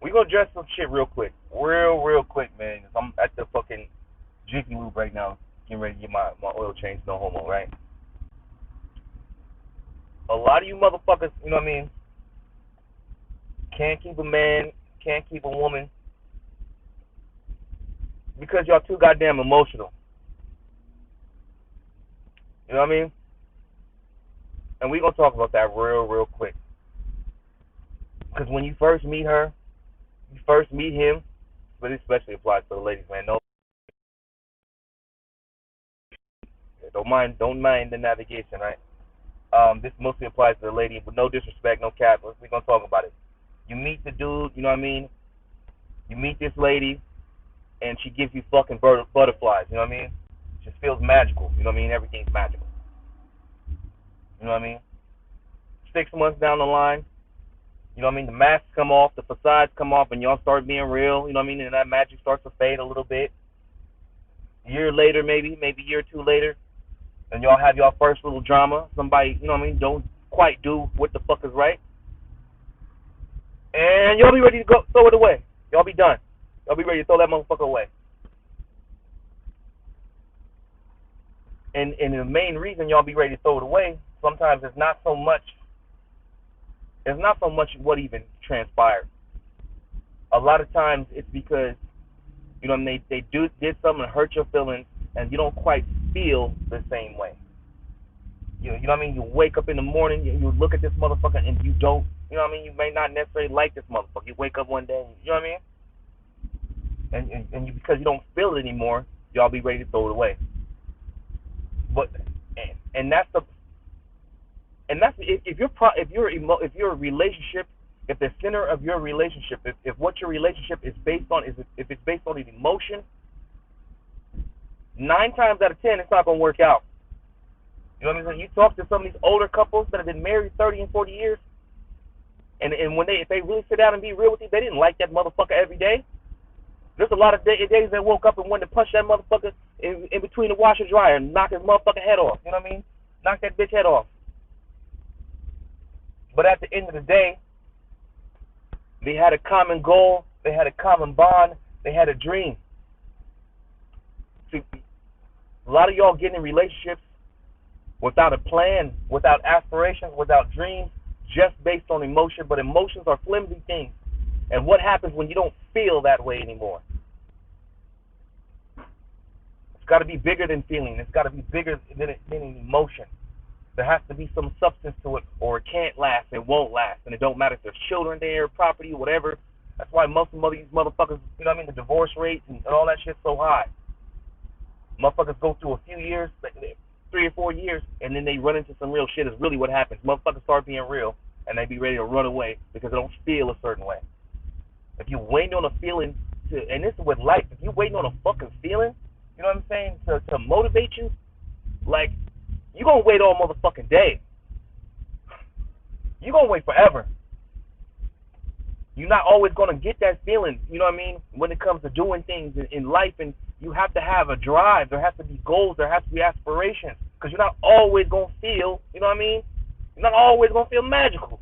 We gonna address some shit real quick, real quick, man. 'Cause I'm at the fucking Jiffy Lube right now, getting ready to get my oil change. No homo, right? A lot of you motherfuckers, you know what I mean? Can't keep a man, can't keep a woman because y'all too goddamn emotional. You know what I mean? And we gonna talk about that real quick. Because when you first meet her, you first meet him, but it especially applies to the ladies, man. No, don't mind the navigation, right? This mostly applies to the lady, with no disrespect, no cap. We're gonna talk about it. You meet the dude, you know what I mean? You meet this lady, and she gives you fucking butterflies. You know what I mean? It just feels magical. You know what I mean? Everything's magical. You know what I mean? 6 months down the line, you know what I mean? The masks come off, the facades come off, and y'all start being real. You know what I mean? And that magic starts to fade a little bit. A year later, maybe a year or two later, and y'all have y'all first little drama. Somebody, you know what I mean, don't quite do what the fuck is right, and y'all be ready to go throw it away. Y'all be done. Y'all be ready to throw that motherfucker away. And the main reason y'all be ready to throw it away sometimes it's not so much what even transpired. A lot of times it's because you know what I mean, did something to hurt your feelings, and you don't quite feel the same way. You know what I mean? You wake up in the morning, you look at this motherfucker, and you don't. You know what I mean? You may not necessarily like this motherfucker. You wake up one day, you know what I mean? And you, because you don't feel it anymore, y'all be ready to throw it away. But and that's the and that's if your relationship, if the center of your relationship, if what your relationship is based on is if it's based on an emotion, 9 times out of 10 it's not gonna work out. You know what I mean? You talk to some of these older couples that have been married 30 and 40 years, and when if they really sit down and be real with you, they didn't like that motherfucker every day. There's a lot of days that woke up and wanted to punch that motherfucker in between the washer and dryer and knock his motherfucking head off. You know what I mean? Knock that bitch head off. But at the end of the day, they had a common goal, they had a common bond, they had a dream. See, a lot of y'all get in relationships without a plan, without aspirations, without dreams, just based on emotion. But emotions are flimsy things. And what happens when you don't feel that way anymore? It's got to be bigger than feeling. It's got to be bigger than an emotion. There has to be some substance to it, or it can't last. It won't last, and it don't matter if there's children there, property, whatever. That's why most of these motherfuckers, you know what I mean, the divorce rates and all that shit's so high. Motherfuckers go through a few years, 3 or 4 years, and then they run into some real shit. Is really what happens. Motherfuckers start being real, and they be ready to run away because they don't feel a certain way. If you waiting on a feeling and this is with life, if you waiting on a fucking feeling, you know what I'm saying, to motivate you, like, you gonna wait all motherfucking day. You gonna wait forever. You're not always gonna get that feeling, you know what I mean, when it comes to doing things in life, and you have to have a drive. There has to be goals. There has to be aspirations, because you're not always gonna feel, you know what I mean, you're not always gonna feel magical.